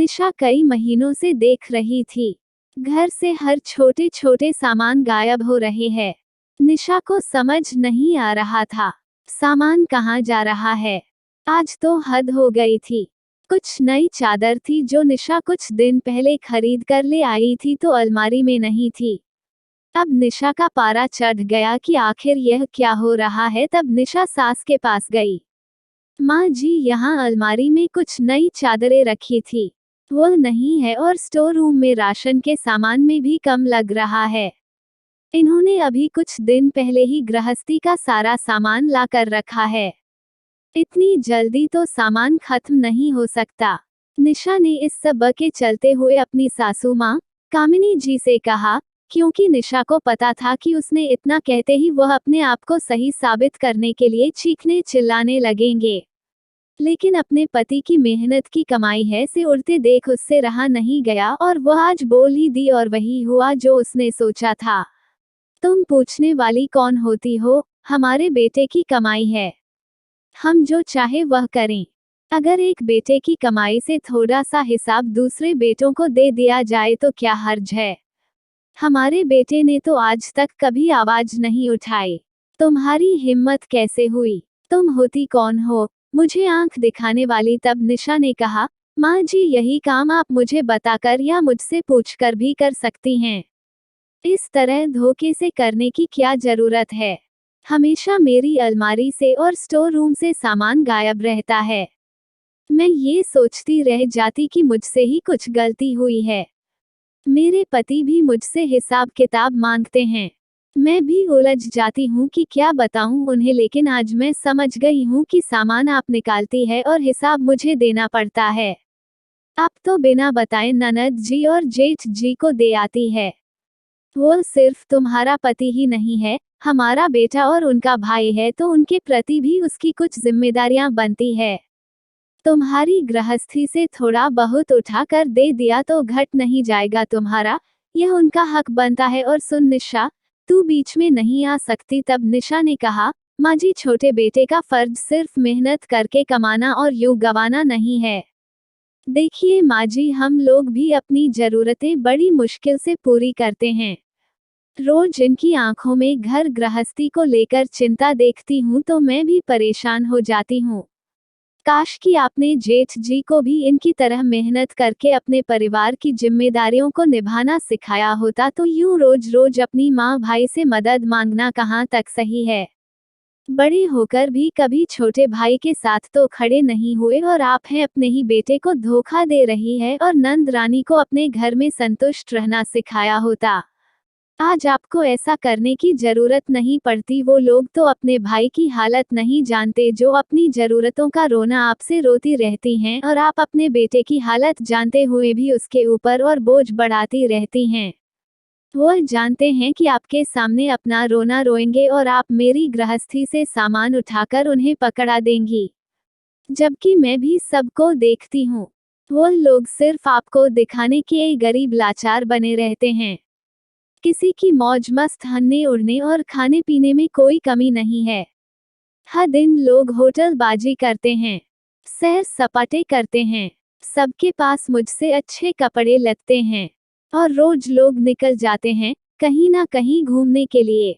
निशा कई महीनों से देख रही थी। घर से हर छोटे छोटे सामान गायब हो रहे हैं। निशा को समझ नहीं आ रहा था सामान कहाँ जा रहा है। आज तो हद हो गई थी। कुछ नई चादर थी जो निशा कुछ दिन पहले खरीद कर ले आई थी तो अलमारी में नहीं थी। अब निशा का पारा चढ़ गया कि आखिर यह क्या हो रहा है। तब निशा सास के पास गई। माँ जी, यहाँ अलमारी में कुछ नई चादरें रखी थी, वह नहीं है और स्टोर रूम में राशन के सामान में भी कम लग रहा है। इन्होंने अभी कुछ दिन पहले ही गृहस्थी का सारा सामान ला कर रखा है। इतनी जल्दी तो सामान खत्म नहीं हो सकता। निशा ने इस सब के चलते हुए अपनी सासू माँ कामिनी जी से कहा, क्योंकि निशा को पता था कि उसने इतना कहते ही वह अपने आप को सही साबित करने के लिए चीखने चिल्लाने लगेंगे। लेकिन अपने पति की मेहनत की कमाई है से उड़ते देख उससे रहा नहीं गया और वह आज बोल ही दी और वही हुआ जो उसने सोचा था। तुम पूछने वाली कौन होती हो? हमारे बेटे की कमाई है, हम जो चाहे वह करें। अगर एक बेटे की कमाई से थोड़ा सा हिसाब दूसरे बेटों को दे दिया जाए तो क्या हर्ज है? हमारे बेटे ने तो आज तक कभी आवाज नहीं उठाई। तुम्हारी हिम्मत कैसे हुई? तुम होती कौन हो मुझे आंख दिखाने वाली? तब निशा ने कहा, माँ जी, यही काम आप मुझे बताकर या मुझसे पूछकर भी कर सकती हैं। इस तरह धोखे से करने की क्या जरूरत है? हमेशा मेरी अलमारी से और स्टोर रूम से सामान गायब रहता है। मैं ये सोचती रह जाती कि मुझसे ही कुछ गलती हुई है। मेरे पति भी मुझसे हिसाब किताब मांगते हैं। मैं भी उलझ जाती हूँ कि क्या बताऊँ उन्हें, लेकिन आज मैं समझ गई हूँ कि सामान आप निकालती है और हिसाब मुझे देना पड़ता है। आप तो बिना बताए ननद जी और जेठ जी को दे आती है। वो सिर्फ तुम्हारा पति ही नहीं है, हमारा बेटा और उनका भाई है, तो उनके प्रति भी उसकी कुछ जिम्मेदारियां बनती है। तुम्हारी गृहस्थी से थोड़ा बहुत उठा कर दे दिया तो घट नहीं जाएगा तुम्हारा, यह उनका हक बनता है। और सुन निशा, तू बीच में नहीं आ सकती। तब निशा ने कहा, माँ जी, छोटे बेटे का फर्ज सिर्फ मेहनत करके कमाना और यूं गवाना नहीं है। देखिए माँ जी, हम लोग भी अपनी जरूरतें बड़ी मुश्किल से पूरी करते हैं। रोज इनकी आंखों में घर गृहस्थी को लेकर चिंता देखती हूँ तो मैं भी परेशान हो जाती हूँ। काश कि आपने जेठ जी को भी इनकी तरह मेहनत करके अपने परिवार की जिम्मेदारियों को निभाना सिखाया होता, तो यूं रोज रोज अपनी माँ भाई से मदद मांगना कहाँ तक सही है। बड़े होकर भी कभी छोटे भाई के साथ तो खड़े नहीं हुए और आप हैं अपने ही बेटे को धोखा दे रही है और नंद रानी को अपने घर में संतुष्ट रहना सिखाया होता। आज आपको ऐसा करने की जरूरत नहीं पड़ती। वो लोग तो अपने भाई की हालत नहीं जानते जो अपनी जरूरतों का रोना आपसे रोती रहती हैं, और आप अपने बेटे की हालत जानते हुए भी उसके ऊपर और बोझ बढ़ाती रहती हैं। वो जानते हैं कि आपके सामने अपना रोना रोएंगे और आप मेरी गृहस्थी से सामान उठाकर उन्हें पकड़ा देंगी, जबकि मैं भी सबको देखती हूँ। वो लोग सिर्फ आपको दिखाने के गरीब लाचार बने रहते हैं। किसी की मौज मस्त हन्ने उड़ने और खाने पीने में कोई कमी नहीं है। हर दिन लोग होटल बाजी करते हैं, सैर सपाटे करते हैं, सबके पास मुझसे अच्छे कपड़े लगते हैं, और रोज लोग निकल जाते हैं कहीं ना कहीं घूमने के लिए।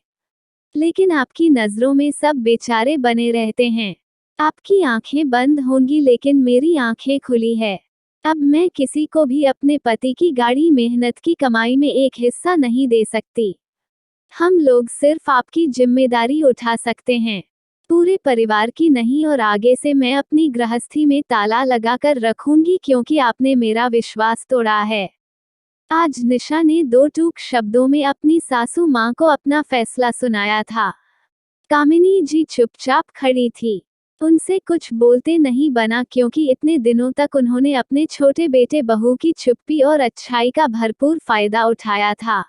लेकिन आपकी नजरों में सब बेचारे बने रहते हैं। आपकी आंखें बंद होंगी लेकिन मेरी आंखें खुली है। अब मैं किसी को भी अपने पति की गाढ़ी मेहनत की कमाई में एक हिस्सा नहीं दे सकती। हम लोग सिर्फ आपकी जिम्मेदारी उठा सकते हैं, पूरे परिवार की नहीं। और आगे से मैं अपनी गृहस्थी में ताला लगाकर रखूंगी क्योंकि आपने मेरा विश्वास तोड़ा है। आज निशा ने दो टूक शब्दों में अपनी सासू माँ को अपना फैसला सुनाया था। कामिनी जी चुपचाप खड़ी थी। उनसे कुछ बोलते नहीं बना क्योंकि इतने दिनों तक उन्होंने अपने छोटे बेटे बहू की चुप्पी और अच्छाई का भरपूर फायदा उठाया था।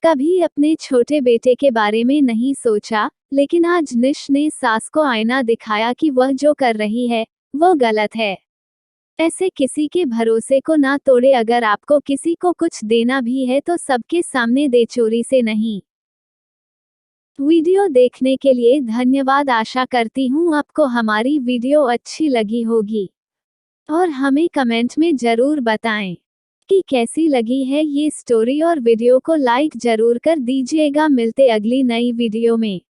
कभी अपने छोटे बेटे के बारे में नहीं सोचा, लेकिन आज निश ने सास को आईना दिखाया कि वह जो कर रही है वो गलत है। ऐसे किसी के भरोसे को ना तोड़े। अगर आपको किसी को कुछ देना भी है तो सबके सामने दे, चोरी से नहीं। वीडियो देखने के लिए धन्यवाद। आशा करती हूँ आपको हमारी वीडियो अच्छी लगी होगी। और हमें कमेंट में जरूर बताएं कि कैसी लगी है ये स्टोरी, और वीडियो को लाइक जरूर कर दीजिएगा। मिलते अगली नई वीडियो में।